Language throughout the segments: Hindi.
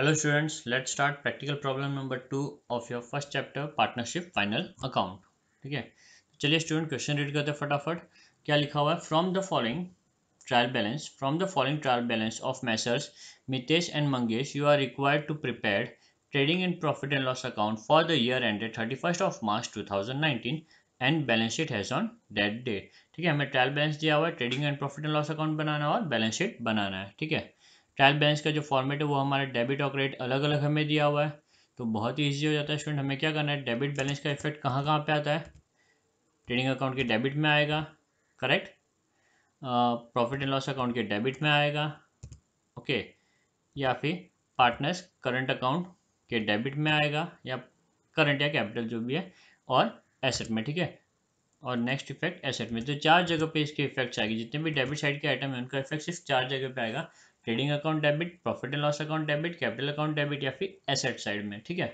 Hello students, let's start practical problem number 2 of your first chapter partnership final account. ठीक है, चलिए स्टूडेंट क्वेश्चन रीड करते हैं फटाफट। क्या लिखा हुआ है? From the following trial balance of messrs Mitesh and Mangesh you are required to prepare trading and profit and loss account for the year ended 31st of March 2019 and balance sheet has on that day. ठीक है, हमें ट्रायल बैलेंस दिया हुआ है, trading and profit and loss account बनाना है और बैलेंस शीट बनाना है। ठीक है, ट्रायल बैलेंस का जो फॉर्मेट है वो हमारा डेबिट और क्रेडिट अलग अलग हमें दिया हुआ है, तो बहुत ही ईजी हो जाता है स्टूडेंट। हमें क्या करना है, डेबिट बैलेंस का इफेक्ट कहाँ कहाँ पे आता है? ट्रेडिंग अकाउंट के डेबिट में आएगा, correct. Profit and loss account के डेबिट में आएगा, ओके, या फिर पार्टनर्स करंट अकाउंट के डेबिट में आएगा, या करंट या कैपिटल जो भी है, और एसेट में। ठीक है, और नेक्स्ट इफेक्ट एसेट में। तो चार जगह पे इसके इफेक्ट्स आएगी। जितने भी डेबिट साइड के आइटम है उनका इफेक्ट सिर्फ चार जगह पे आएगा। Trading account debit, profit and loss account debit, capital account debit, या फिर एसेट साइड में। ठीक है,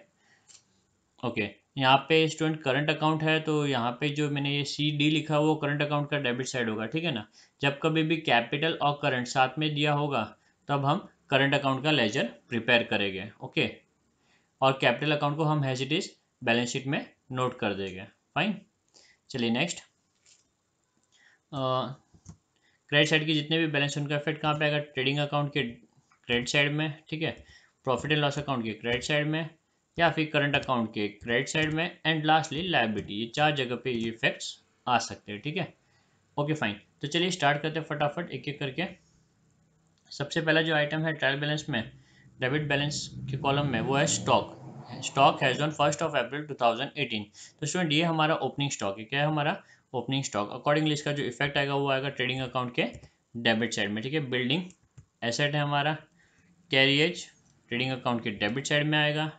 ओके। यहाँ पे स्टूडेंट करंट अकाउंट है, तो यहाँ पे जो मैंने ये CD लिखा है वो करंट अकाउंट का डेबिट साइड होगा। ठीक है ना, जब कभी भी कैपिटल और करंट साथ में दिया होगा तब हम करंट अकाउंट का लेजर प्रिपेयर करेंगे, ओके, और कैपिटल अकाउंट को हम as it is balance sheet में नोट कर देंगे। फाइन, चलिए नेक्स्ट। क्रेडिट साइड की जितने भी बैलेंस उनका इफेक्ट कहाँ पे आएगा? ट्रेडिंग अकाउंट के क्रेडिट साइड में, ठीक है, प्रॉफिट एंड लॉस अकाउंट के क्रेडिट साइड में, या फिर करंट अकाउंट के क्रेडिट साइड में, एंड लास्टली लायबिलिटी। ये चार जगह पे ये इफेक्ट्स आ सकते हैं। ठीक है, ओके फाइन। तो चलिए स्टार्ट करते हैं फटाफट एक एक करके। सबसे पहला जो आइटम है ट्रायल बैलेंस में, डेबिट बैलेंस के कॉलम में, वो है stock. Stock has on 1st of April 2018। तो स्टूडेंट ये हमारा ओपनिंग स्टॉक है। क्या है हमारा? Opening stock. अकॉर्डिंगली इसका जो इफेक्ट आएगा वो आएगा ट्रेडिंग अकाउंट के डेबिट साइड में। ठीक है, बिल्डिंग एसेट है हमारा, कैरिएज ट्रेडिंग अकाउंट के डेबिट साइड में आएगा,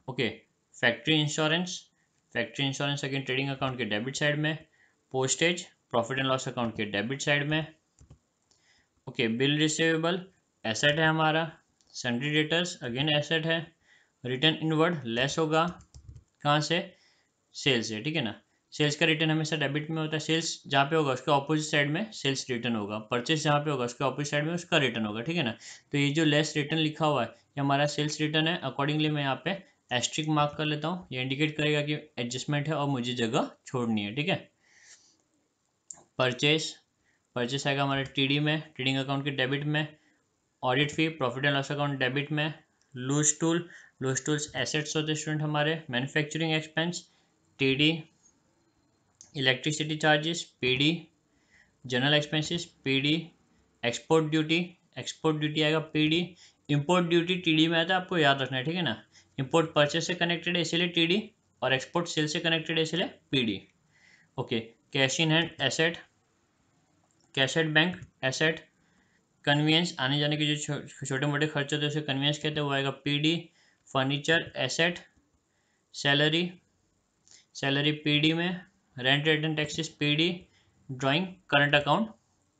okay. Factory insurance again trading account के डेबिट साइड में। Postage profit and loss account के डेबिट साइड में, ओके। बिल रिसीवेबल एसेट है हमारा। सन्ड्री डेटर्स अगेन एसेट है। रिटर्न इनवर्ड लेस होगा, कहाँ से? सेल्स से। ठीक है ना, सेल्स का रिटर्न हमेशा डेबिट में होता है। सेल्स जहाँ पे होगा उसके ऑपोजिट साइड में सेल्स रिटर्न होगा। परचेस जहाँ पे होगा उसके ऑपोजिट साइड में उसका रिटर्न होगा। ठीक है ना, तो ये जो लेस रिटर्न लिखा हुआ है ये हमारा सेल्स रिटर्न है। अकॉर्डिंगली मैं यहाँ पे एस्ट्रिक मार्क कर लेता हूँ। ये इंडिकेट करेगा कि एडजस्टमेंट है और मुझे जगह छोड़नी है। ठीक है, परचेस आएगा हमारे TD में, ट्रेडिंग अकाउंट के डेबिट में। Audit fee profit and loss account debit में। लूज टूल्स एसेट्स होते स्टूडेंट हमारे। Manufacturing expense TD। Electricity charges PD। General expenses PD। Export duty आएगा PD। इंपोर्ट ड्यूटी TD में आता है, आपको याद रखना है। ठीक है ना, इंपोर्ट परचेस से कनेक्टेड है इसलिए TD, और एक्सपोर्ट सेल से कनेक्टेड है इसलिए PD, okay. Cash in hand asset, cash at bank asset. Convenience आने जाने के जो छोटे मोटे खर्च होते हैं उसे कन्वीनियंस कहते हैं, वो आएगा PD। Furniture asset. Salary PD में। Rent return taxes PD। Drawing current account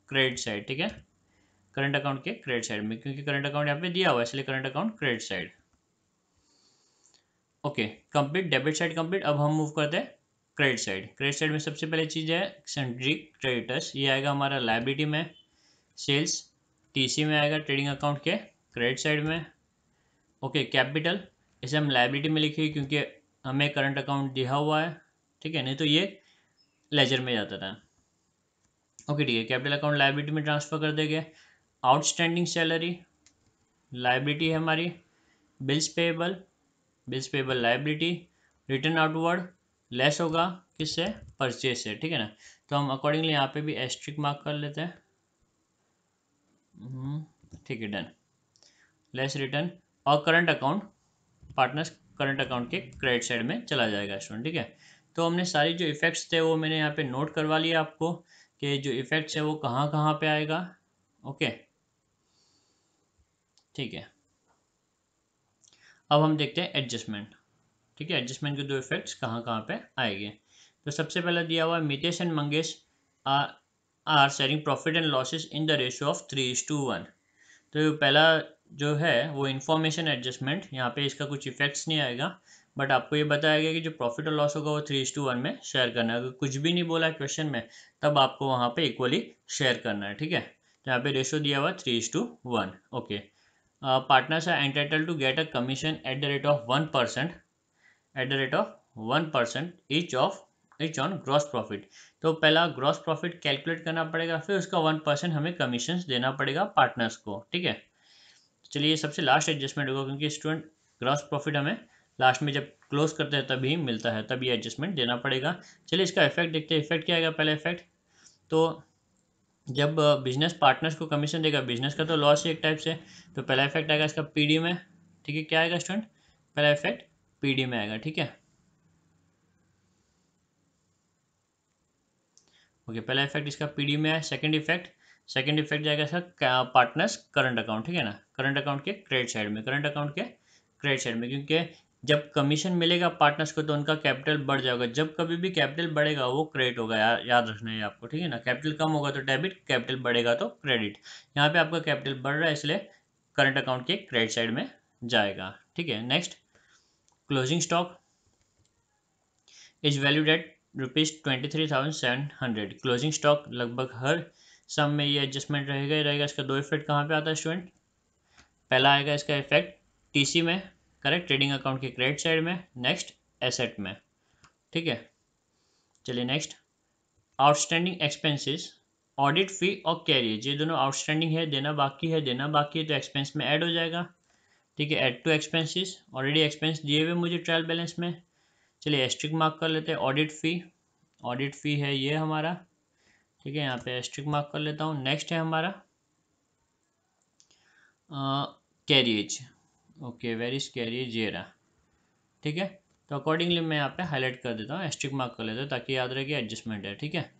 credit side. ठीक है, करंट अकाउंट के क्रेडिट साइड में, क्योंकि करंट अकाउंट यहाँ पे दिया हुआ है इसलिए current account credit side, okay. Complete debit side complete. अब हम मूव करते हैं क्रेडिट साइड। क्रेडिट साइड में सबसे पहले चीज़ है सन्ड्री क्रेडिटर्स। ये आएगा हमारा लायबिलिटी में। सेल्स TC में आएगा ट्रेडिंग अकाउंट के क्रेडिट साइड में, ओके। कैपिटल इसे हम लायबिलिटी में लिखिए क्योंकि हमें करंट अकाउंट दिया हुआ है। ठीक है, नहीं तो ये लेजर में जाता था, ओके। ठीक है, कैपिटल अकाउंट लायबिलिटी में ट्रांसफर कर देंगे। आउटस्टैंडिंग सैलरी लायबिलिटी है हमारी। Bills payable liability. Return outward less होगा किससे? परचेज से। ठीक है ना, तो हम अकॉर्डिंगली यहाँ पे भी एस्ट्रिक मार्क कर लेते हैं। ठीक है, डन। लेस रिटर्न और current account partners current account के क्रेडिट साइड में चला जाएगा स्टूडेंट। ठीक है, तो हमने सारी जो इफेक्ट्स थे वो मैंने यहाँ पे नोट करवा लिया आपको कि जो इफेक्ट्स है वो कहाँ कहाँ पे आएगा, ओके। ठीक है, अब हम देखते हैं एडजस्टमेंट। ठीक है, एडजस्टमेंट के दो इफेक्ट्स कहाँ कहाँ पे आएंगे। तो सबसे पहला दिया हुआ है Mitesh and Mangesh are sharing profit and losses in the ratio of 3:1। तो पहला जो है वो इन्फॉर्मेशन एडजस्टमेंट, यहाँ पे इसका कुछ इफेक्ट्स नहीं आएगा, बट आपको ये बताया गया कि जो प्रॉफिट और लॉस होगा वो 3:1 में शेयर करना है। अगर कुछ भी नहीं बोला है क्वेश्चन में तब आपको वहाँ पे इक्वली शेयर करना है। ठीक है, तो यहाँ पे रेशियो दिया हुआ 3:1, okay. Partners are entitled to get a commission at the rate of 1%, at the rate of 1% each on gross profit. तो पहला ग्रॉस प्रॉफिट कैलकुलेट करना पड़ेगा, फिर उसका 1% हमें कमीशन देना पड़ेगा पार्टनर्स को, ठीक है। चलिए ये सबसे लास्ट एडजस्टमेंट होगा, क्योंकि स्टूडेंट ग्रॉस प्रॉफिट हमें लास्ट में जब क्लोज करते हैं तभी मिलता है, तब ये एडजस्टमेंट देना पड़ेगा। चलिए इसका इफेक्ट देखते हैं। इफेक्ट क्या आएगा? पहला इफेक्ट, तो जब बिजनेस पार्टनर्स को कमीशन देगा, बिजनेस का तो लॉस ही एक टाइप से, तो पहला इफेक्ट आएगा इसका पीडी में, ठीक है। क्या आएगा स्टूडेंट? पहला इफेक्ट पीडी में आएगा, ठीक है। ओके, पहला इफेक्ट इसका पीडी में है। सेकंड इफेक्ट जाएगा इसका पार्टनर्स करंट अकाउंट, ठीक है ना, करंट अकाउंट के क्रेडिट साइड में, करंट अकाउंट के क्रेडिट साइड में, क्योंकि जब कमीशन मिलेगा पार्टनर्स को तो उनका कैपिटल बढ़ जाएगा। जब कभी भी कैपिटल बढ़ेगा वो क्रेडिट होगा, याद रखना है आपको, ठीक है ना। कैपिटल कम होगा तो डेबिट, कैपिटल बढ़ेगा तो क्रेडिट। यहाँ पे आपका कैपिटल बढ़ रहा है इसलिए करंट अकाउंट के क्रेडिट साइड में जाएगा, ठीक है। Next, closing stock is valued at ₹23,700। Closing stock लगभग हर सम में ये एडजस्टमेंट रहेगा ही रहेगा। इसका दो इफेक्ट कहाँ पे आता है स्टूडेंट? पहला आएगा इसका इफेक्ट टीसी में, करेक्ट, ट्रेडिंग अकाउंट के क्रेडिट साइड में। नेक्स्ट, एसेट में, ठीक है। चलिए नेक्स्ट, आउटस्टैंडिंग एक्सपेंसेस, ऑडिट फी और कैरियर, ये दोनों आउटस्टैंडिंग है, देना बाकी है, तो एक्सपेंस में ऐड हो जाएगा, ठीक है। Add to expenses, already expense दिए हुए मुझे ट्रायल बैलेंस में। चलिए एस्ट्रिक मार्क कर लेते हैं। ऑडिट फी है ये हमारा, ठीक है, यहाँ पे एस्ट्रिक मार्क कर लेता हूँ। नेक्स्ट है हमारा carriage, okay, where is carriage, ये रहा, ठीक है। तो अकॉर्डिंगली मैं यहाँ पे हाईलाइट कर देता हूँ, एस्ट्रिक मार्क कर लेता हूँ ताकि याद रहे कि एडजस्टमेंट है, ठीक है।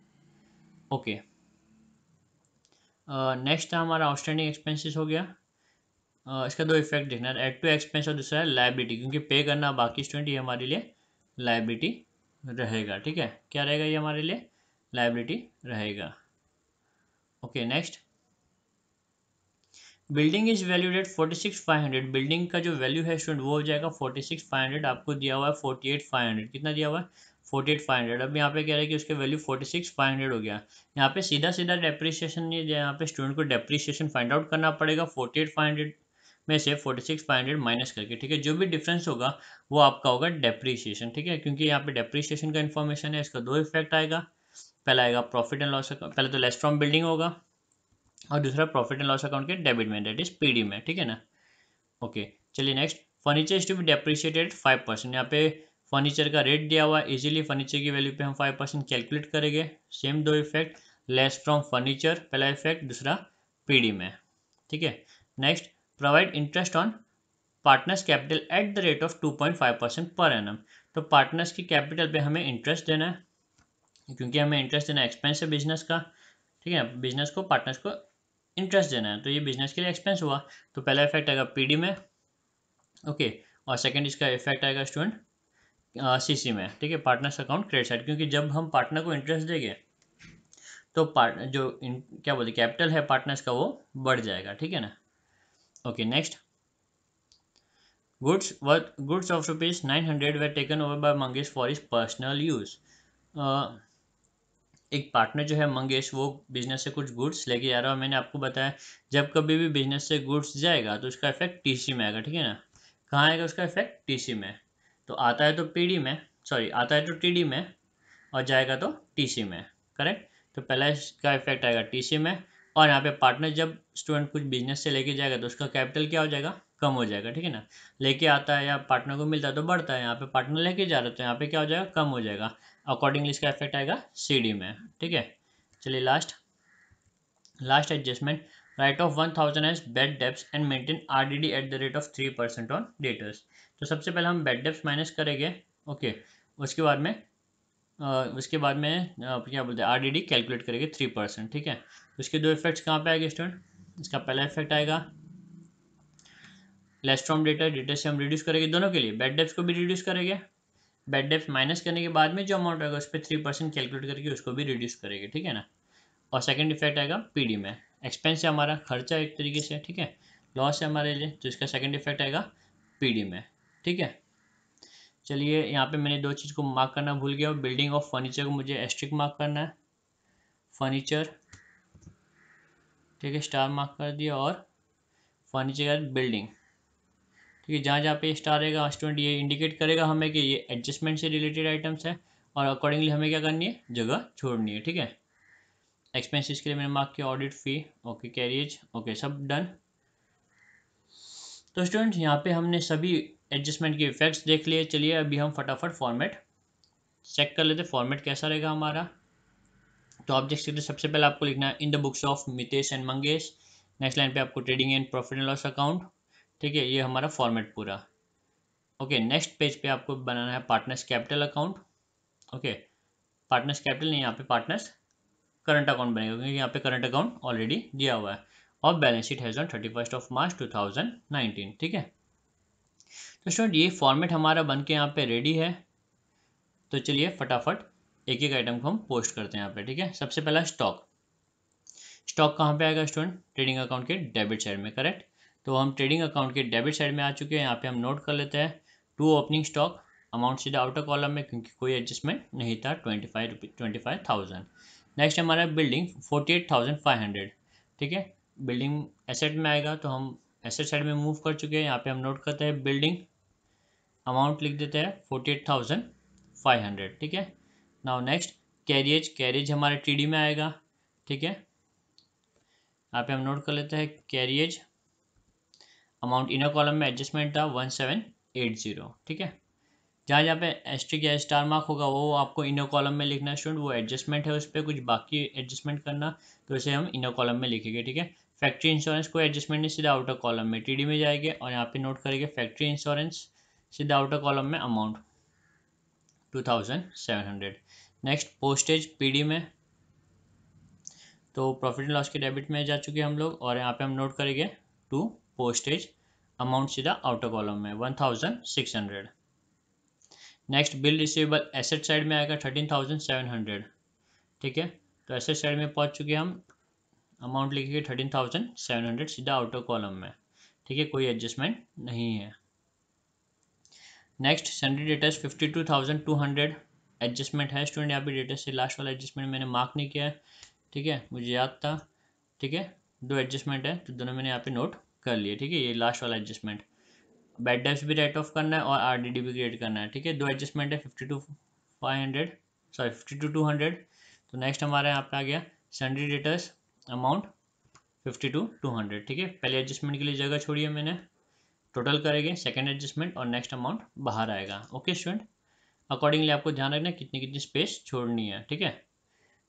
ओके, नेक्स्ट है हमारा आउटस्टैंडिंग एक्सपेंसेस हो गया। इसका दो इफेक्ट देखना है, एड टू एक्सपेंस और दूसरा है लायबिलिटी, क्योंकि पे करना बाकी स्टूडेंट, ये हमारे लिए लायबिलिटी रहेगा, ठीक है। क्या रहेगा? ये हमारे लिए लायबिलिटी रहेगा। Okay, next, building is valued at 46,500। Building का जो वैल्यू है स्टूडेंट वो हो जाएगा 46,500। आपको दिया हुआ है 48,500, कितना दिया हुआ है? 48,500। अब यहाँ पे कह रहे हैं कि उसके वैल्यू 46,500 हो गया। यहाँ पे सीधा सीधा डेप्रीशिएशन नहीं दिया, यहाँ पे स्टूडेंट को डेप्रीशिएशन फाइंड आउट करना पड़ेगा 48,500 में से 46,500 माइनस करके, ठीक है। जो भी डिफरेंस होगा वो आपका होगा डेप्रीशिएशन, ठीक है, क्योंकि यहाँ पे डेप्रीशिएशन का इन्फॉर्मेशन है। इसका दो इफेक्ट आएगा, पहला आएगा प्रॉफिट एंड लॉस, पहले तो लेस फ्रॉम बिल्डिंग होगा और दूसरा प्रॉफिट एंड लॉस अकाउंट के डेबिट में, डेट इज पीडी में, ठीक है ना। ओके, चलिए next, furniture is to be depreciated 5%। यहाँ पे फर्नीचर का रेट दिया हुआ है, इजीली फर्नीचर की वैल्यू पे हम 5% कैलकुलेट करेंगे। सेम दो इफेक्ट, लेस फ्रॉम फर्नीचर पहला इफेक्ट, दूसरा पीडी में, ठीक है। Next, provide interest on partners capital at the rate of 2.5% per annum. तो पार्टनर्स की कैपिटल पे हमें इंटरेस्ट देना है, क्योंकि हमें इंटरेस्ट देना एक्सपेंस है बिजनेस का, ठीक है। बिजनेस को, पार्टनर्स को इंटरेस्ट देना है, तो ये बिजनेस के लिए एक्सपेंस हुआ। तो पहला इफेक्ट आएगा पीडी में, ओके, और सेकंड इसका इफेक्ट आएगा स्टूडेंट सीसी में, ठीक है, पार्टनर्स अकाउंट क्रेडिट साइड, क्योंकि जब हम पार्टनर को इंटरेस्ट देंगे तो क्या बोलते कैपिटल है पार्टनर्स का वो बढ़ जाएगा, ठीक है ना। Okay, next, goods of ₹900 were taken over by Mangesh for his personal use. एक पार्टनर जो है मंगेश, वो बिजनेस से कुछ गुड्स लेके जा रहा है। मैंने आपको बताया जब कभी भी बिजनेस से गुड्स जाएगा तो उसका इफेक्ट टीसी में आएगा, ठीक है ना। कहाँ आएगा उसका इफेक्ट? टीसी में। तो आता है तो पीडी में, सॉरी आता है तो टीडी में और जाएगा तो टीसी में, करेक्ट। तो पहला इसका इफेक्ट आएगा टीसी में, और यहाँ पे पार्टनर जब स्टूडेंट कुछ बिजनेस से लेके जाएगा तो उसका कैपिटल क्या हो जाएगा? कम हो जाएगा, ठीक है ना। लेके आता है या पार्टनर को मिलता है तो बढ़ता है, यहाँ पे पार्टनर लेके जा रहा है तो यहाँ पे क्या हो जाएगा? कम हो जाएगा। अकॉर्डिंगली इसका इफेक्ट आएगा सीडी में, ठीक है। चलिए last adjustment, write off 1,000 as bad debts and maintain RDD at the rate of 3% on debtors. तो सबसे पहले हम बेड डेब्ट्स माइनस करेंगे, ओके। उसके बाद में क्या बोलते हैं, आरडीडी कैलकुलेट करेंगे 3%, ठीक है। उसके दो इफेक्ट्स कहाँ पे आएंगे स्टूडेंट? इसका पहला इफेक्ट आएगा लेस फ्रॉम डेटर से हम रिड्यूस करेंगे, दोनों के लिए बेड डेब्ट्स को भी रिड्यूस करेंगे। बेड डेब्ट्स माइनस करने के बाद में जो अमाउंट आएगा उस पर 3% कैलकुलेट करके उसको भी रिड्यूस करेंगे, ठीक है ना। और सेकंड इफेक्ट आएगा पीडी में, एक्सपेंस है हमारा, खर्चा एक तरीके से, ठीक है, लॉस है हमारे लिए, तो इसका सेकंड इफेक्ट आएगा पीडी में, ठीक है। चलिए यहाँ पे मैंने दो चीज़ को मार्क करना भूल गया, बिल्डिंग ऑफ फर्नीचर को मुझे एस्ट्रिक मार्क करना है, फर्नीचर, ठीक है, स्टार मार्क कर दिया, और फर्नीचर के बाद बिल्डिंग, ठीक है। जहाँ जहाँ पे स्टार रहेगा स्टूडेंट ये इंडिकेट करेगा हमें कि ये एडजस्टमेंट से रिलेटेड आइटम्स है और अकॉर्डिंगली हमें क्या करनी है, जगह छोड़नी है, ठीक है। एक्सपेंसेस के लिए मैंने मार्क किया ऑडिट फी, ओके, कैरियज, ओके, सब डन। तो स्टूडेंट यहाँ पे हमने सभी एडजस्टमेंट के इफेक्ट्स देख लिए। चलिए अभी हम फटाफट फॉर्मेट चेक कर लेते, फॉर्मेट कैसा रहेगा हमारा। तो ऑब्जेक्ट के लिए सबसे पहले आपको लिखना है in the books of Mitesh and Mangesh. Next line पे आपको trading and profit and loss account, ठीक है, ये हमारा फॉर्मेट पूरा। ओके, नेक्स्ट पेज पे आपको बनाना है partners capital account. Okay, partners capital नहीं, यहाँ पे पार्टनर्स करंट अकाउंट बनेगा क्योंकि यहाँ पे करंट अकाउंट ऑलरेडी दिया हुआ है और balance sheet has on 31 of March 2019, ठीक है। तो स्टूडेंट ये फॉर्मेट हमारा बन के यहाँ पे रेडी है। तो चलिए फटाफट एक एक आइटम को हम पोस्ट करते हैं यहाँ पे, ठीक है। सबसे पहला स्टॉक, स्टॉक कहाँ पे आएगा स्टूडेंट, ट्रेडिंग अकाउंट के डेबिट साइड में, करेक्ट। तो हम ट्रेडिंग अकाउंट के डेबिट साइड में आ चुके हैं। यहाँ पे हम नोट कर लेते हैं टू ओपनिंग स्टॉक, अमाउंट सीधा आउटर कॉलम में क्योंकि कोई एडजस्टमेंट नहीं था, 25,000। नेक्स्ट हमारा बिल्डिंग 48,500, ठीक है। बिल्डिंग एसेट में आएगा तो हम एसेट साइड में मूव कर चुके हैं। यहाँ पे हम नोट करते हैं बिल्डिंग, अमाउंट लिख देते हैं 48,500, ठीक है। नाउ नेक्स्ट कैरियज, कैरियज हमारे टीडी में आएगा, ठीक है। यहाँ पे हम नोट कर लेते हैं कैरियज, अमाउंट इनर कॉलम में एडजस्टमेंट था 1780, ठीक है। जहाँ जहाँ पे एस्ट्रिक या स्टार मार्क होगा वो आपको इनर कॉलम में लिखना है स्टूडेंट, वो एडजस्टमेंट है उस पर कुछ बाकी एडजस्टमेंट करना, तो इसे हम इनर कॉलम में लिखेंगे, ठीक है। फैक्ट्री इंश्योरेंस कोई एडजस्टमेंट नहीं, सीधा आउटर कॉलम में टीडी में जाएंगे और यहाँ पे नोट करेंगे फैक्ट्री इंश्योरेंस, सीधा आउटर कॉलम में अमाउंट 2700। नेक्स्ट पोस्टेज पीडी में, तो प्रॉफिट एंड लॉस के डेबिट में जा चुके हैं हम लोग और यहाँ पे हम नोट करेंगे टू पोस्टेज, अमाउंट सीधा आउटर कॉलम में 1600। Next bill receivable asset side में आएगा 13,700, ठीक है। तो एसेट साइड में पहुंच चुके हम, अमाउंट लिखेंगे 13,700 सीधा आउटर कॉलम में, ठीक है, कोई एडजस्टमेंट नहीं है। नेक्स्ट सैलरी डेटर्स 52,200 एडजस्टमेंट है स्टूडेंट, यहाँ पे डेटर्स से लास्ट वाला एडजस्टमेंट मैंने मार्क नहीं किया है, ठीक है, मुझे याद था, ठीक है। दो एडजस्टमेंट है तो दोनों मैंने यहाँ पे नोट कर लिए, ठीक है। ये लास्ट वाला एडजस्टमेंट, बैड डेब्ट्स भी राइट ऑफ करना है और आरडीडी भी क्रिएट करना है, ठीक है। दो एडजस्टमेंट है 52,500, सॉरी 52,200। तो नेक्स्ट हमारा यहाँ पे आ गया सैलरी डेटर्स अमाउंट 52,200, ठीक है। पहले एडजस्टमेंट के लिए जगह छोड़ी है मैंने, टोटल करेंगे सेकंड एडजस्टमेंट और नेक्स्ट अमाउंट बाहर आएगा, ओके स्टूडेंट। अकॉर्डिंगली आपको ध्यान रखना है कितनी कितनी स्पेस छोड़नी है, ठीक है।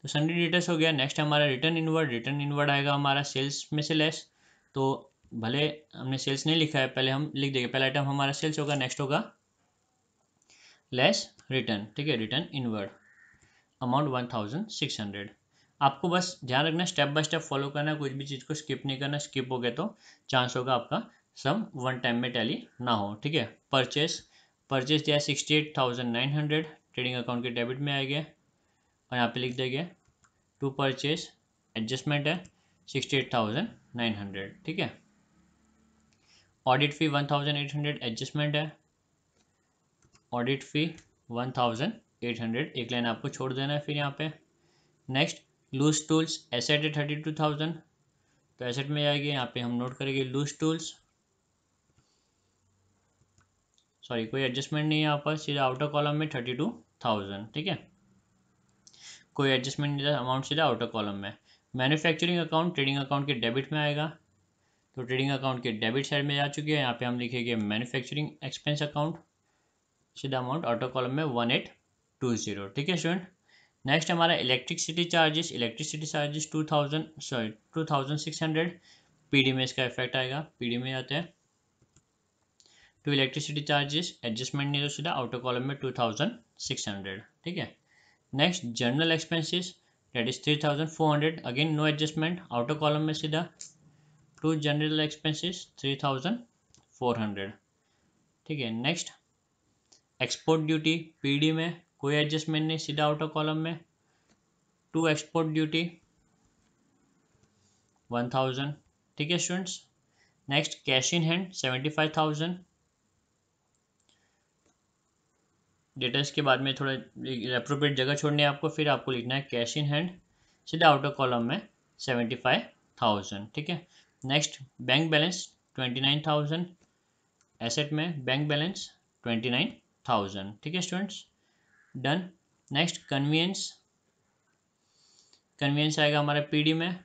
तो सन्डी डेटर्स हो गया। नेक्स्ट हमारा रिटर्न इनवर्ड, रिटर्न इनवर्ड आएगा हमारा सेल्स में से लेस, तो भले हमने सेल्स नहीं लिखा है, पहले हम लिख देंगे, पहला आइटम हमारा सेल्स होगा, नेक्स्ट होगा लेस रिटर्न, ठीक है, रिटर्न इनवर्ड अमाउंट 1600। आपको बस ध्यान रखना स्टेप बाय स्टेप फॉलो करना, कुछ भी चीज़ को स्किप नहीं करना, स्किप हो गया तो चांस होगा आपका सम वन टाइम में टैली ना हो, ठीक है। परचेस, परचेस दिया 68,900, ट्रेडिंग अकाउंट के डेबिट में आएगा और यहाँ पे लिख देंगे टू परचेस, एडजस्टमेंट है 68,900, ठीक है। ऑडिट फी 1,800 एडजस्टमेंट है, ऑडिट फी 1,800, एक लाइन आपको छोड़ देना है फिर यहाँ पे। नेक्स्ट लूज टूल्स, एसेट है 32,000, तो एसेट में जाएगी, यहाँ पे हम नोट करेंगे लूज टूल्स, सॉरी कोई एडजस्टमेंट नहीं है यहाँ पर, सीधा आउटर कॉलम में 32,000, ठीक है, कोई एडजस्टमेंट नहीं था, अमाउंट सीधा आउटर कॉलम में। मैन्युफैक्चरिंग अकाउंट ट्रेडिंग अकाउंट के डेबिट में आएगा, तो ट्रेडिंग अकाउंट के डेबिट साइड में जा चुके हैं, यहाँ पे हम लिखेंगे मैन्युफैक्चरिंग एक्सपेंस अकाउंट, सीधा अमाउंट आउटर कॉलम में 1820, ठीक है स्टूडेंट। नेक्स्ट हमारा electricity charges, electricity charges 2,600, PD में इसका इफेक्ट आएगा, पीडी में जाते हैं टू इलेक्ट्रिसिटी चार्जेस, एडजस्टमेंट नहीं तो सीधा आउटर कॉलम में 2,600, ठीक है। Next general expenses that is 3,400, again no adjustment, outer column में सीधा टू जनरल एक्सपेंसेस 3,400, ठीक है। नेक्स्ट एक्सपोर्ट ड्यूटी, पीडी में कोई एडजस्टमेंट नहीं, सीधा आउटर कॉलम में टू एक्सपोर्ट ड्यूटी 1,000, ठीक है students. Next cash in hand 75,000, debtors के बाद में थोड़ा अप्रोप्रिएट जगह छोड़नी है आपको, फिर आपको लिखना है कैश इन हैंड, सीधा आउटर कॉलम में 75,000, ठीक है। नेक्स्ट बैंक बैलेंस 29,000, एसेट में बैंक बैलेंस 29,000। ठीक है students, done. Next convenience, convenience आएगा हमारा पीडी में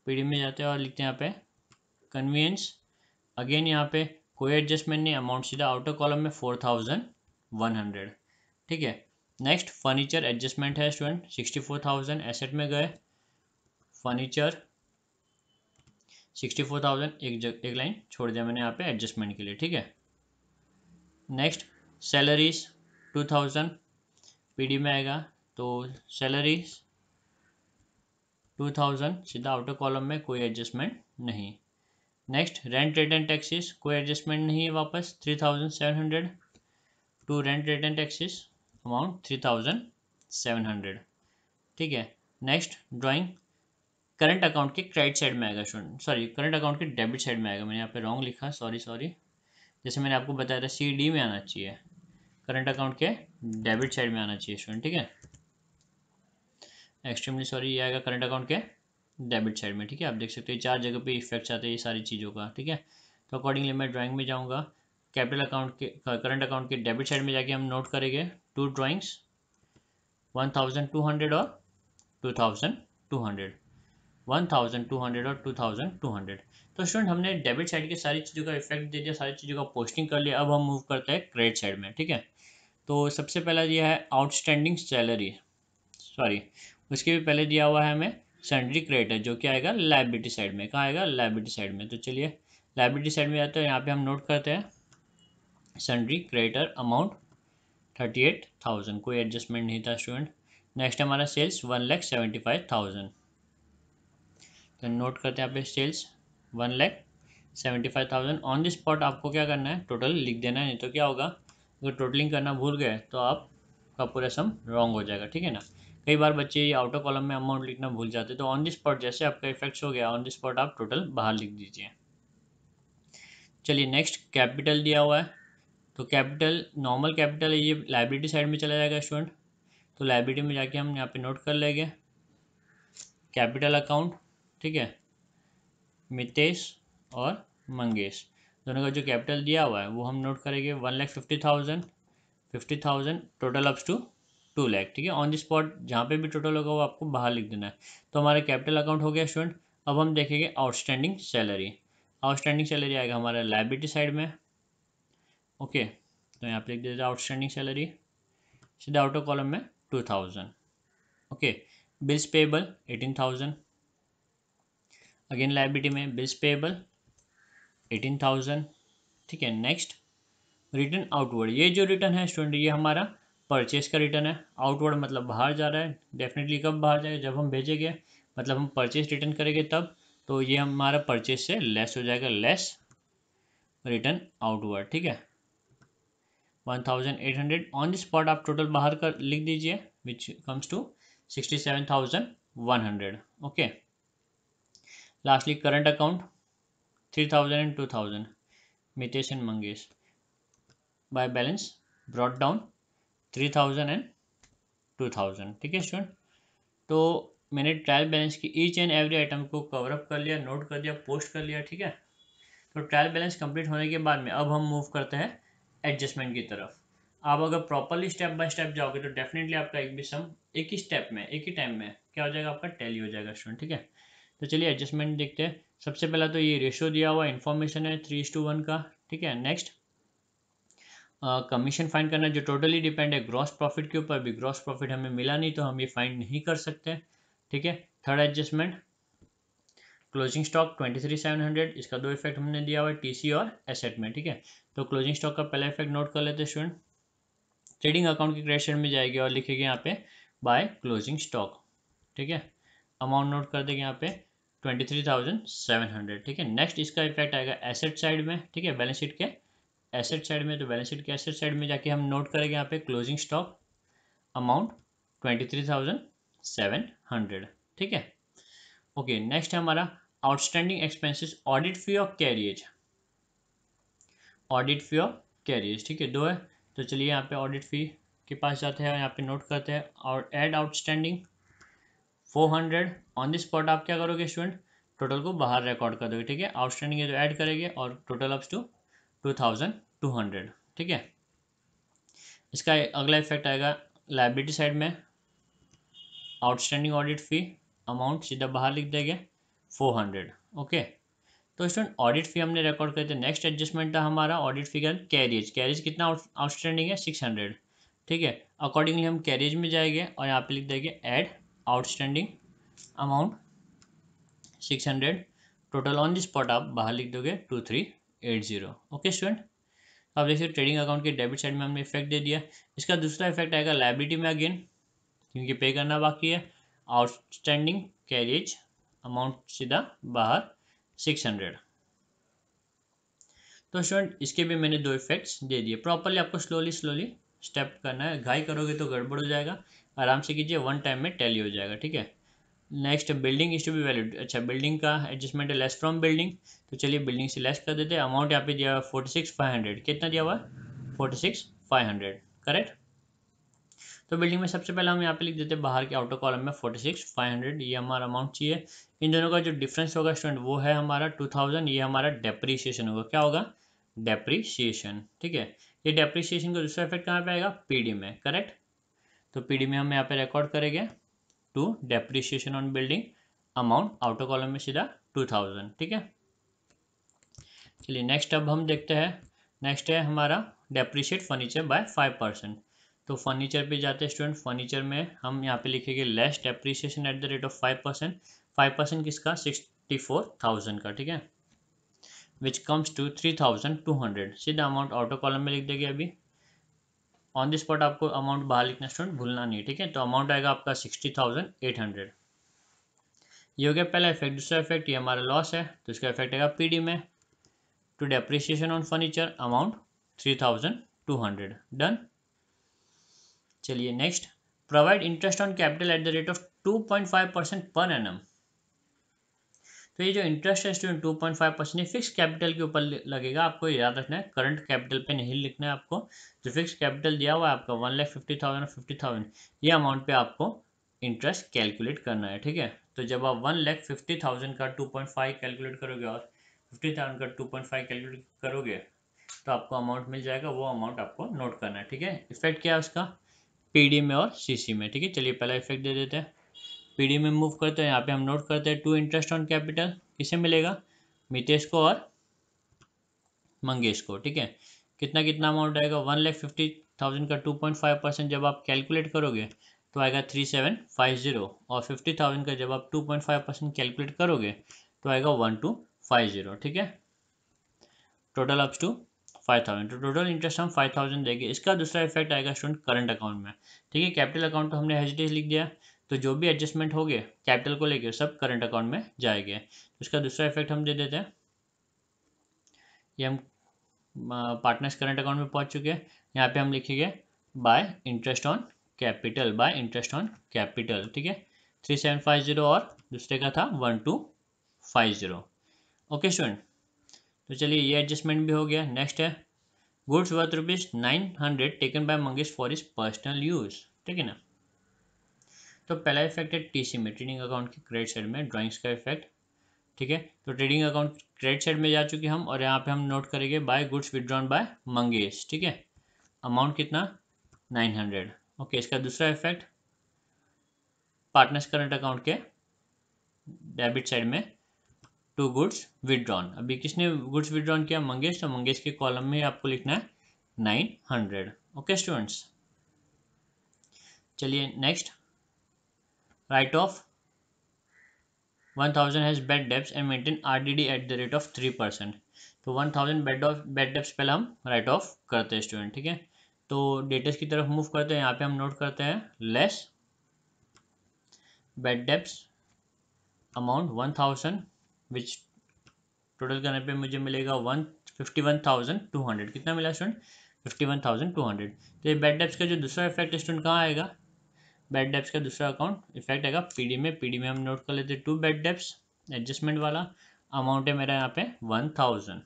जाते हैं और लिखते हैं यहाँ पे कन्वीनियंस। अगेन यहाँ पे कोई एडजस्टमेंट नहीं, अमाउंट सीधा आउटर कॉलम में 4,100। ठीक है। नेक्स्ट फर्नीचर एडजस्टमेंट है स्टूडेंट, 64,000 एसेट में गए, फर्नीचर 64,000 एक लाइन छोड़ दिया मैंने यहाँ पे एडजस्टमेंट के लिए। ठीक है। नेक्स्ट सैलरीज 2,000 पीडी में आएगा, तो सैलरीज 2,000 सीधा आउटर कॉलम में, कोई एडजस्टमेंट नहीं। Next rent rate and taxes, कोई एडजस्टमेंट नहीं है, वापस 3,700 to rent rate and taxes amount 3,700। ठीक है। नेक्स्ट ड्राइंग करंट अकाउंट के क्रेडिट साइड में आएगा स्टूडेंट, सॉरी करंट अकाउंट के डेबिट साइड में आएगा, मैंने यहाँ पे रॉन्ग लिखा, सॉरी। जैसे मैंने आपको बताया था CD में आना चाहिए, करंट अकाउंट के डेबिट साइड में आना चाहिए स्टूडेंट। ठीक है, एक्सट्रीमली सॉरी, ये आएगा करंट अकाउंट के डेबिट साइड में। ठीक है, आप देख सकते हैं 4 जगह पे इफेक्ट्स आते हैं ये सारी चीज़ों का। ठीक है, तो अकॉर्डिंगली मैं ड्राइंग में जाऊँगा, कैपिटल अकाउंट के करंट अकाउंट के डेबिट साइड में जाके हम नोट करेंगे 2 ड्राइंग्स 1,200 और 2,200, 1,200 और 2,200। तो स्टूडेंट हमने डेबिट साइड की सारी चीज़ों का इफेक्ट दे दिया, सारी चीज़ों का पोस्टिंग कर लिया। अब हम मूव करते हैं क्रेडिट साइड में। ठीक है, तो सबसे पहला दिया है आउटस्टैंडिंग सैलरी, सॉरी उसके भी पहले दिया हुआ है हमें सैंड्री क्रेडिटर, जो कि आएगा लायबिलिटी साइड में। कहाँ आएगा? लायबिलिटी साइड में। तो चलिए लायबिलिटी साइड में जाते हैं, यहाँ पे हम नोट करते हैं सैंड्री क्रेडिटर अमाउंट 38,000, कोई एडजस्टमेंट नहीं था स्टूडेंट। नेक्स्ट हमारा सेल्स 1,75,000, तो नोट करते हैं यहाँ पे सेल्स 1,75,000। ऑन द स्पॉट आपको क्या करना है, टोटल लिख देना है, नहीं तो क्या होगा अगर टोटलिंग करना भूल गए तो आपका पूरा सम रॉन्ग हो जाएगा। ठीक है ना, कई बार बच्चे ये आउटर कॉलम में अमाउंट लिखना भूल जाते हैं, तो ऑन द स्पॉट जैसे आपका इफेक्ट्स हो गया, ऑन द स्पॉट आप टोटल बाहर लिख दीजिए। चलिए नेक्स्ट कैपिटल दिया हुआ है, तो कैपिटल नॉर्मल कैपिटल है, ये लायबिलिटी साइड में चला जाएगा स्टूडेंट। तो लायबिलिटी में जाके हम यहाँ पे नोट कर लेंगे कैपिटल अकाउंट। ठीक है, मितेश और मंगेश दोनों का जो कैपिटल दिया हुआ है वो हम नोट करेंगे 1,50,000, 50,000 टोटल अप्स टू 2 लाख। ठीक है, ऑन द स्पॉट जहाँ पे भी टोटल होगा वो आपको बाहर लिख देना है। तो हमारा कैपिटल अकाउंट हो गया स्टूडेंट। अब हम देखेंगे आउटस्टैंडिंग सैलरी। आउटस्टैंडिंग सैलरी आएगा हमारा लायबिलिटी साइड में। ओके, तो यहाँ पे लिख देते हैं आउटस्टैंडिंग सैलरी, सीधा आउटर कॉलम में 2,000। Okay, bills payable 18,000, again liability में बिल्स पेबल 18,000। ठीक है, नेक्स्ट रिटर्न आउटवर्ड, ये जो रिटर्न है स्टूडेंट ये हमारा परचेज का रिटर्न है। आउटवर्ड मतलब बाहर जा रहा है, डेफिनेटली कब बाहर जाएगा, जब हम भेजेंगे, मतलब हम परचेज रिटर्न करेंगे तब, तो ये हमारा परचेज से लेस हो जाएगा, लेस रिटर्न आउटवर्ड। ठीक है, 1,800 ऑन द स्पॉट आप टोटल बाहर कर लिख दीजिए, which comes to 67,100। Okay, lastly current account 3,000 and 2,000, Mitesh and Mangesh, by balance brought down 3,000 and 2,000। ठीक है स्टूडेंट, तो मैंने ट्रायल बैलेंस की ईच एंड एवरी आइटम को कवर अप कर लिया, नोट कर दिया, पोस्ट कर लिया। ठीक है, तो ट्रायल बैलेंस कंप्लीट होने के बाद में अब हम मूव करते हैं एडजस्टमेंट की तरफ। आप अगर प्रॉपरली स्टेप बाय स्टेप जाओगे तो डेफिनेटली आपका एक भी सम एक ही स्टेप में, एक ही टाइम में क्या हो जाएगा, आपका टैली हो जाएगा स्टूडेंट। ठीक है, तो चलिए एडजस्टमेंट देखते हैं। सबसे पहला तो ये रेशियो दिया हुआ इन्फॉर्मेशन है 3:1 का। ठीक है, नेक्स्ट कमीशन फाइंड करना, जो टोटली डिपेंड है ग्रॉस प्रॉफिट के ऊपर। भी ग्रॉस प्रॉफिट हमें मिला नहीं तो हम ये फाइंड नहीं कर सकते। ठीक है, थर्ड एडजस्टमेंट क्लोजिंग स्टॉक 23,700, इसका 2 इफेक्ट हमने दिया हुआ है TC और एसेट में। ठीक है, तो क्लोजिंग स्टॉक का पहला इफेक्ट नोट कर लेते हैं स्टूडेंट। ट्रेडिंग अकाउंट की क्रेडिट साइड में जाएगी और लिखेंगे यहाँ पे बाय क्लोजिंग स्टॉक। ठीक है, अमाउंट नोट कर देंगे यहाँ पे 23,700। ठीक है, नेक्स्ट इसका इफेक्ट आएगा एसेट साइड में। ठीक है, बैलेंस शीट के एसेट साइड में, तो बैलेंस शीट के एसेट साइड में जाके हम नोट करेंगे यहाँ पे क्लोजिंग स्टॉक अमाउंट 23,700। ठीक है, ओके, नेक्स्ट है हमारा आउटस्टैंडिंग एक्सपेंसेस ऑडिट फी और कैरियज, ऑडिट फी और कैरियज। ठीक है, 2 है, तो चलिए यहाँ पे ऑडिट फी के पास जाते हैं, यहाँ पे नोट करते हैं और add outstanding 400। On the spot आप क्या करोगे स्टूडेंट, टोटल को बाहर रिकॉर्ड कर दोगे, ठीक है। आउटस्टैंडिंग है तो ऐड करेंगे और टोटल अप्स टू 2200, ठीक है। इसका अगला इफेक्ट आएगा लायबिलिटी साइड में, आउटस्टैंडिंग ऑडिट फी अमाउंट सीधा बाहर लिख देंगे 400, ओके। तो स्टूडेंट ऑडिट फी हमने रिकॉर्ड करे थे। नेक्स्ट एडजस्टमेंट था हमारा ऑडिट फी का कैरिज कितना आउटस्टैंडिंग है 600, ठीक है। अकॉर्डिंगली हम कैरिज में जाएंगे और यहाँ पे लिख देंगे add outstanding amount 600, total on the spot आप बाहर लिख दोगे 2380, ओके स्टूडेंट। अब देखिए ट्रेडिंग अकाउंट के डेबिट साइड में हमने इफेक्ट दे दिया। इसका दूसरा इफेक्ट आएगा लायबिलिटी में अगेन, क्योंकि पे करना बाकी है। आउटस्टैंडिंग कैरिज अमाउंट सीधा बाहर 600। तो स्टूडेंट इसके भी मैंने दो इफेक्ट्स दे दिए। प्रॉपरली आपको स्लोली स्टेप करना है, घाई करोगे तो गड़बड़ हो जाएगा। आराम से कीजिए, वन टाइम में टैली हो जाएगा, ठीक है। Next building is to be valid. अच्छा, बिल्डिंग का एडजस्टमेंट है लेस फ्रॉम बिल्डिंग, तो चलिए बिल्डिंग से लेस कर देते हैं। अमाउंट यहाँ पे दिया हुआ 46,500, कितना दिया हुआ है 46,500, करेक्ट। तो बिल्डिंग में सबसे पहले हम यहाँ पे लिख देते हैं बाहर के आउटर कॉलम में 46,500, ये हमारा अमाउंट चाहिए। इन दोनों का जो डिफरेंस होगा स्टूडेंट वो है हमारा 2000, ये हमारा डेप्रीशिएशन होगा। क्या होगा? डेप्रीशिएशन, ठीक है। ये डेप्रीशिएशन का दूसरा इफेक्ट कहाँ पे आएगा? पीडी में, करेक्ट। तो पीडी में हम यहाँ पे रिकॉर्ड करेंगे to depreciation on building amount, outer column में सीधा 2000, ठीक है। चलिए नेक्स्ट अब हम देखते हैं। नेक्स्ट है हमारा डेप्रीशिएट फर्नीचर बाय 5%। तो फर्नीचर पे जाते हैं स्टूडेंट। फर्नीचर में हम यहाँ पे लिखेंगे less depreciation at the rate of 5%। 5% किसका? 64,000 का, ठीक है। Which comes to 3,200। सीधा अमाउंट आउटर कॉलम में लिख देंगे। अभी ऑन द स्पॉट आपको अमाउंट बाहर लिखना स्टूडेंट भूलना नहीं है, ठीक है। तो अमाउंट आएगा आपका 60,800। ये हो गया पहला इफेक्ट। दूसरा इफेक्ट ये हमारा लॉस है, तो इसका इफेक्ट आएगा पीडी में to depreciation on furniture amount 3,200, done. चलिए next, provide interest on capital at the rate of 2.5% per annum. तो ये जो इंटरेस्ट है स्टूडेंट 2.5% फिक्स कैपिटल के ऊपर लगेगा। आपको याद रखना है, करंट कैपिटल पे नहीं लिखना है आपको। जो फिक्स कैपिटल दिया हुआ है आपका 1,50,000 और 50,000, ये अमाउंट पे आपको इंटरेस्ट कैलकुलेट करना है, ठीक है। तो जब आप 1,50,000 का 2.5 कैलकुलेट करोगे और 50,000 का 2.5 कैलकुलेट करोगे तो आपको अमाउंट मिल जाएगा। वो अमाउंट आपको नोट करना है, ठीक है। इफेक्ट क्या है उसका? पीडी में और सीसी में, ठीक है। चलिए पहला इफेक्ट दे देते हैं। पीडी में मूव करते हैं, यहाँ पे हम नोट करते हैं टू इंटरेस्ट ऑन कैपिटल किसे मिलेगा? मितेश को और मंगेश को, ठीक है। कितना कितना अमाउंट आएगा? 1,50,000 का 2.5% जब आप कैलकुलेट करोगे तो आएगा 3,750, और 50,000 का जब आप 2.5% कैलकुलेट करोगे तो आएगा 1,250, ठीक है। Total ups to 5,000। तो टोटल इंटरेस्ट हम 5,000 देंगे। इसका दूसरा इफेक्ट आएगा स्टूडेंट करंट अकाउंट में, ठीक है। कैपिटल अकाउंट तो हमने एज लिख दिया, तो जो भी एडजस्टमेंट हो गए कैपिटल को लेकर सब करंट अकाउंट में जाएंगे। तो इसका दूसरा इफेक्ट हम दे देते हैं। ये हम पार्टनर्स करंट अकाउंट में पहुंच चुके हैं। यहाँ पे हम लिखेंगे bye interest on capital, bye interest on capital, ठीक है। 3,750 और दूसरे का था 1,250, ओके स्टूडेंट। तो चलिए ये एडजस्टमेंट भी हो गया। नेक्स्ट है goods worth ₹900 taken by Mangesh for his personal use, ठीक है ना। तो पहला इफेक्ट है टीसी में, ट्रेडिंग अकाउंट के क्रेडिट साइड में ड्राइंग्स का इफेक्ट, ठीक है। तो ट्रेडिंग अकाउंट क्रेडिट साइड में जा चुके हम, और यहाँ पे हम नोट करेंगे by goods withdrawn by Mangesh, ठीक है। अमाउंट कितना? 900, ओके। इसका दूसरा इफेक्ट पार्टनर्स करंट अकाउंट के डेबिट साइड में टू गुड्स विड्रॉन। अभी किसने गुड्स विड्रॉन किया? मंगेश। तो मंगेश के कॉलम में आपको लिखना है 900, ओके स्टूडेंट्स। चलिए next, right off 1,000 has bad debts and maintain RDD at the rate of 3%। तो 1,000 बैड डेब्ट्स पहले हम राइट ऑफ करते हैं स्टूडेंट, ठीक है। तो डेटर्स की तरफ मूव करते हैं। यहाँ पे हम नोट करते हैं लेस बैड डेब्ट्स अमाउंट 1,000 विच टोटल करने पे मुझे मिलेगा 51,200। कितना मिला स्टूडेंट? 51,200। तो ये बैड डेब्ट्स का जो दूसरा इफेक्ट स्टूडेंट कहाँ आएगा? बैड डेब्ट्स का दूसरा अकाउंट इफेक्ट आएगा पीडी में। पीडी में हम नोट कर लेते हैं टू बैड डेब्ट्स एडजस्टमेंट वाला अमाउंट है मेरा यहाँ पे 1,000,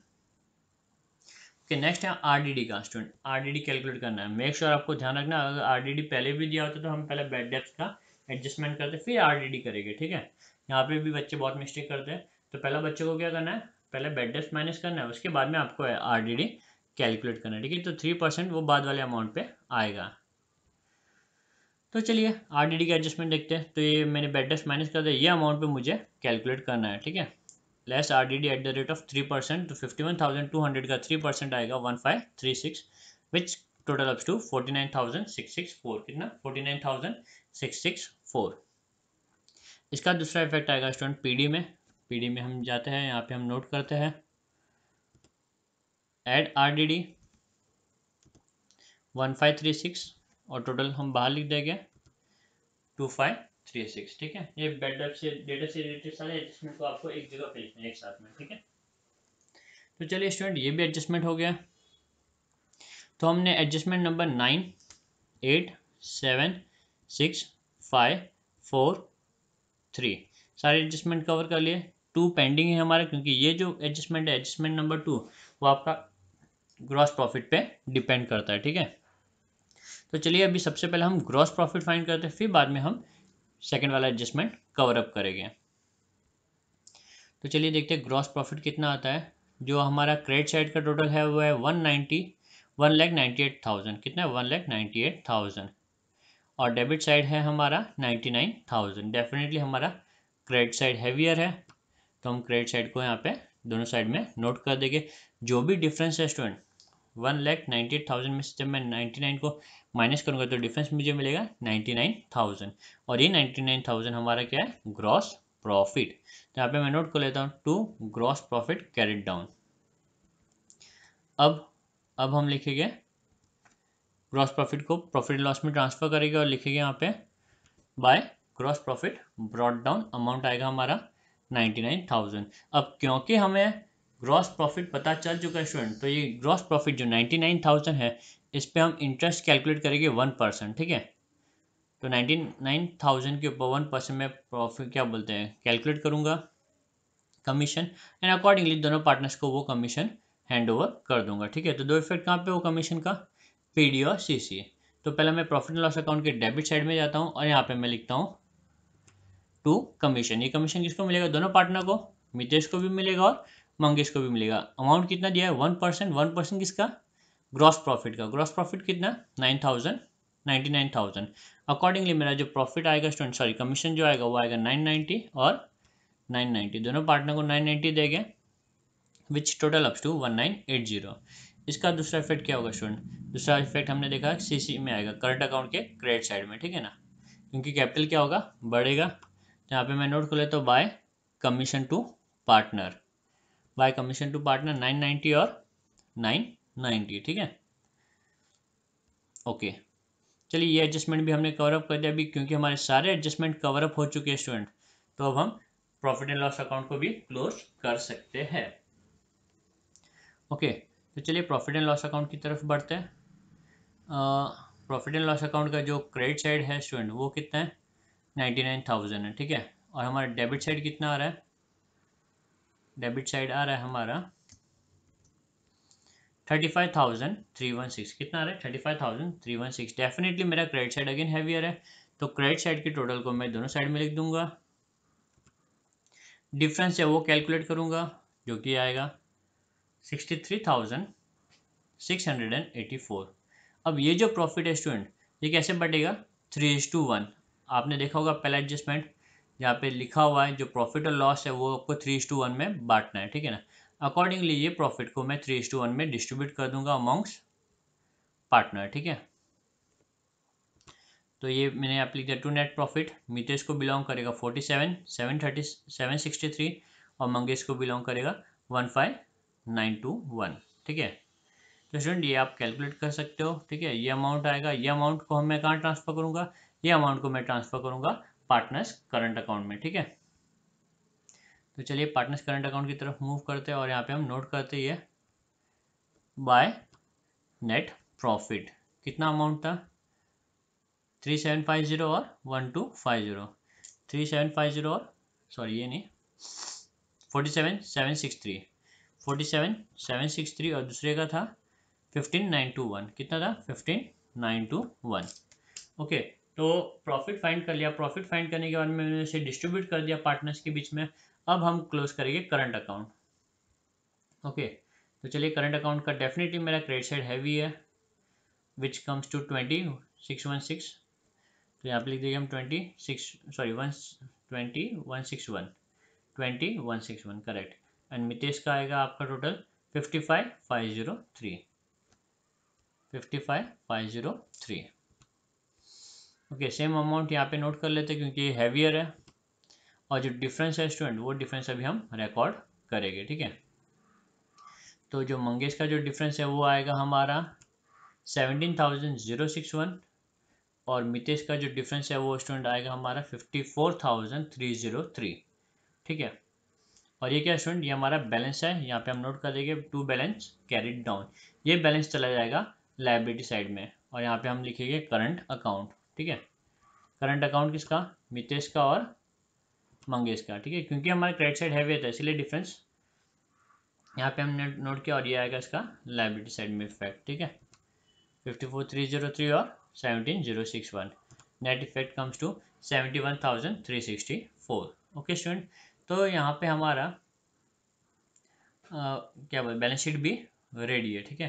ओके। नेक्स्ट है आरडीडी का स्टूडेंट। आरडीडी कैलकुलेट करना है। मेक श्योर आपको ध्यान रखना, अगर आरडीडी पहले भी दिया होता तो हम पहले बैड डेब्ट्स का एडजस्टमेंट करते फिर आरडीडी करेंगे, ठीक है। यहाँ पे भी बच्चे बहुत मिस्टेक करते हैं। तो पहला बच्चे को क्या करना है, पहले बेड डेप्ट माइनस करना है, उसके बाद में आपको आरडीडी कैलकुलेट करना है, ठीक है। तो 3% वो बाद वाले अमाउंट पे आएगा। तो चलिए आरडीडी का एडजस्टमेंट देखते हैं। तो ये मैंने बेड डेप्ट माइनस कर दिया, ये अमाउंट पे मुझे कैलकुलेट करना है, ठीक है। Less RDD at the rate of 3%, तो 51,200 का 3% आएगा 1536, विच टोटल अप्स टू 49,664। कितना? 49,664। इसका दूसरा इफेक्ट आएगा स्टूडेंट पीडी में। पीडी में हम जाते हैं, यहाँ पे हम नोट करते हैं एड आरडीडी 1536 और टोटल हम बाहर लिख देंगे 2536, ठीक है। ये बेड से डेटा से रिलेटेड सारे एडजस्टमेंट को आपको एक जगह पे लिखना है एक साथ में, ठीक है। तो चलिए स्टूडेंट ये भी एडजस्टमेंट हो गया। तो हमने एडजस्टमेंट नंबर 9, 8, 7, 6, 5, 4, 3 सारे एडजस्टमेंट कवर कर लिए। 2 पेंडिंग है हमारा, क्योंकि ये जो एडजस्टमेंट है एडजस्टमेंट नंबर 2 वो आपका ग्रॉस प्रॉफिट पे डिपेंड करता है, ठीक है। तो चलिए अभी सबसे पहले हम ग्रॉस प्रॉफिट फाइंड करते हैं, फिर बाद में हम सेकेंड वाला एडजस्टमेंट कवर अप करेंगे। तो चलिए देखते हैं ग्रॉस प्रॉफिट कितना आता है। जो हमारा क्रेडिट साइड का टोटल है वो है 1,98,000। कितना है? 1,98,000। और डेबिट साइड है हमारा 99,000। डेफिनेटली हमारा क्रेडिट साइड हैवियर है, तो हम क्रेडिट साइड को यहाँ पे दोनों साइड में नोट कर देंगे। जो भी डिफरेंस है स्टूडेंट 1,98,000 में से जब मैं 99 को माइनस करूँगा तो डिफरेंस मुझे मिलेगा 99,000, और ये 99,000 हमारा क्या है? Gross profit. तो यहाँ पे मैं नोट कर लेता हूँ to gross profit carried down. अब हम लिखेंगे ग्रॉस प्रॉफिट को प्रॉफिट लॉस में ट्रांसफर करेंगे और लिखेंगे यहाँ पे by gross profit brought down. Amount आएगा हमारा 99,000। अब क्योंकि हमें ग्रॉस प्रॉफिट पता चल चुका है स्टूडेंट, तो ये ग्रॉस प्रॉफिट जो 99,000 है इस पे हम इंटरेस्ट कैलकुलेट करेंगे 1%, ठीक है। तो 99,000 के ऊपर 1% में प्रॉफिट क्या बोलते हैं कैलकुलेट करूँगा कमीशन, एंड अकॉर्डिंगली दोनों पार्टनर्स को वो कमीशन हैंड ओवर कर दूंगा, ठीक है। तो दो इफेक्ट कहाँ पे वो कमीशन का? पीडी और सीसी। तो पहले मैं प्रॉफिट एंड लॉस अकाउंट के डेबिट साइड में जाता हूँ और यहाँ पे मैं लिखता हूँ टू कमीशन। ये कमीशन किसको मिलेगा? दोनों पार्टनर को, मितेश को भी मिलेगा और मंगेश को भी मिलेगा। अमाउंट कितना दिया है? 1%। 1% किसका? ग्रॉस प्रॉफिट का। ग्रॉस प्रॉफिट कितना? 9,000, 99,000। अकॉर्डिंगली मेरा जो प्रॉफिट आएगा स्टूडेंट, सॉरी कमीशन जो आएगा वो आएगा 990 और 990, दोनों पार्टनर को 990 देंगे, विच टोटल अप्स टू 1980। इसका दूसरा इफेक्ट क्या होगा स्टूडेंट? दूसरा इफेक्ट हमने देखा सीसी में आएगा, करंट अकाउंट के क्रेडिट साइड में, ठीक है ना, क्योंकि कैपिटल क्या होगा? बढ़ेगा। तो यहाँ पे मैं नोट कर लेता हूँ by commission to partner. By commission to partner 990 और 990, ठीक है। ओके चलिए ये एडजस्टमेंट भी हमने कवर अप कर दिया अभी, क्योंकि हमारे सारे एडजस्टमेंट कवर अप हो चुके हैं स्टूडेंट। तो अब हम प्रॉफिट एंड लॉस अकाउंट को भी क्लोज कर सकते हैं। ओके तो चलिए प्रॉफिट एंड लॉस अकाउंट की तरफ बढ़ते हैं। प्रॉफिट एंड लॉस अकाउंट का जो क्रेडिट साइड है स्टूडेंट वो कितना है? 99,000 है, ठीक है। और हमारा डेबिट साइड कितना आ रहा है? डेबिट साइड आ रहा है हमारा 35,316। कितना आ रहा है? 35,316। डेफिनेटली मेरा क्रेडिट साइड अगेन हैवियर है, तो क्रेडिट साइड की टोटल को मैं दोनों साइड में लिख दूंगा। डिफरेंस है वो कैलकुलेट करूंगा, जो कि आएगा 63,684। अब ये जो प्रॉफिट है स्टूडेंट ये कैसे बढ़ेगा? 3:1। आपने देखा होगा पहला एडजस्टमेंट यहाँ पे लिखा हुआ है, जो प्रॉफिट और लॉस है वो आपको 3:1 में बांटना है, ठीक है ना। अकॉर्डिंगली ये प्रॉफिट को मैं 3:1 में डिस्ट्रीब्यूट कर दूंगा अमॉन्ग्स पार्टनर, ठीक है। तो ये मैंने यहाँ पे लिख दिया टू नेट प्रॉफिट। मितेश को बिलोंग करेगा 47,763 और मंगेश को बिलोंग करेगा 15,921, ठीक है। तो स्टूडेंट ये आप कैलकुलेट कर सकते हो, ठीक है। ये अमाउंट आएगा, ये अमाउंट को मैं कहाँ ट्रांसफर करूँगा? ये अमाउंट को मैं ट्रांसफर करूँगा पार्टनर्स करंट अकाउंट में, ठीक है। तो चलिए पार्टनर्स करंट अकाउंट की तरफ मूव करते हैं और यहाँ पे हम नोट करते हैं बाय नेट प्रॉफिट। कितना अमाउंट था? 3750 और 1250। 3750 और सॉरी ये नहीं 47,763, 47,763 और दूसरे का था 15,921। कितना था? 15,921। ओके तो प्रॉफिट फाइंड कर लिया। प्रॉफिट फाइंड करने के बाद में मैंने इसे डिस्ट्रीब्यूट कर दिया पार्टनर्स के बीच में। अब हम क्लोज करेंगे करंट अकाउंट। ओके, तो चलिए करंट अकाउंट का डेफिनेटली मेरा क्रेडिट साइड हैवी है, विच कम्स टू 20616। तो यहाँ पे लिख देंगे हम 20161 करेक्ट। एंड मितेश का आएगा आपका टोटल 55503। ओके, सेम अमाउंट यहाँ पे नोट कर लेते हैं क्योंकि ये हैवियर है, और जो डिफरेंस है स्टूडेंट वो डिफरेंस अभी हम रिकॉर्ड करेंगे। ठीक है, तो जो मंगेश का जो डिफरेंस है वो आएगा हमारा 17,061, और मितेश का जो डिफरेंस है वो स्टूडेंट आएगा हमारा 54,303। ठीक है, और ये क्या स्टूडेंट, ये हमारा बैलेंस है, यहाँ पे हम नोट कर देंगे टू बैलेंस कैरिड डाउन। ये बैलेंस चला जाएगा लायबिलिटी साइड में, और यहाँ पे हम लिखेंगे करंट अकाउंट। ठीक है, करंट अकाउंट किसका, मितेश का और मंगेश का। ठीक है, क्योंकि हमारा क्रेडिट साइड हैवी था इसलिए डिफरेंस यहाँ पे हमने नोट किया, और ये आएगा इसका लायबिलिटी साइड में इफेक्ट। ठीक है, 54,303 और 17,061, net effect comes to 71,364। Okay student, तो यहाँ पे हमारा क्या बोल बैलेंस शीट भी रेडी है। ठीक है,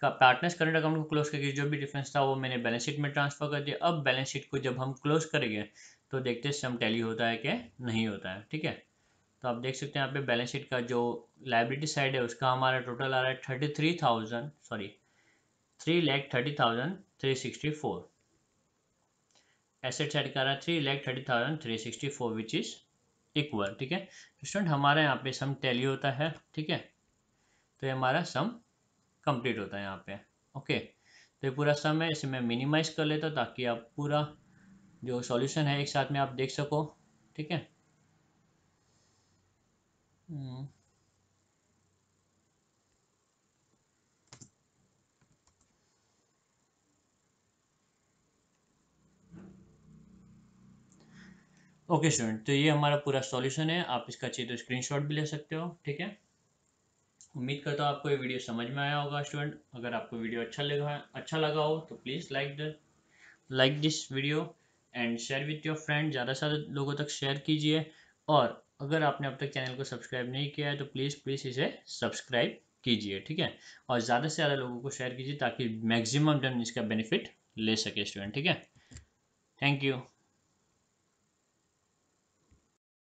पार्टनर्स करंट अकाउंट को क्लोज करके जो भी डिफरेंस था वो मैंने बैलेंस शीट में ट्रांसफर कर दिया। अब बैलेंस शीट को जब हम क्लोज करेंगे तो देखते हैं सम टैली होता है कि नहीं होता है। ठीक है, तो आप देख सकते हैं यहाँ पे बैलेंस शीट का जो लायबिलिटी साइड है उसका हमारा टोटल आ रहा है 3,30,364। एसेट साइड का आ रहा है 3,30,364 विच इज इक्वल। ठीक है, तो स्टूडेंट हमारा यहाँ पे सम टैली होता है। ठीक है, तो ये हमारा सम कंप्लीट होता है यहाँ पे। ओके, तो ये पूरा सम है, इसे मैं मिनिमाइज कर लेता हूँ ताकि आप पूरा जो सॉल्यूशन है एक साथ में आप देख सको। ठीक है, ओके स्टूडेंट, तो ये हमारा पूरा सॉल्यूशन है, आप इसका चाहिए तो स्क्रीनशॉट भी ले सकते हो। ठीक है, उम्मीद करता हूँ आपको ये वीडियो समझ में आया होगा स्टूडेंट। अगर आपको वीडियो अच्छा लगा हो तो please like this video and share with your friend, ज़्यादा से ज़्यादा लोगों तक शेयर कीजिए। और अगर आपने अब तक चैनल को सब्सक्राइब नहीं किया है तो प्लीज़ इसे सब्सक्राइब कीजिए। ठीक है, और ज़्यादा से ज़्यादा लोगों को शेयर कीजिए ताकि मैक्सिमम जन इसका बेनिफिट ले सके स्टूडेंट। ठीक है, थैंक यू।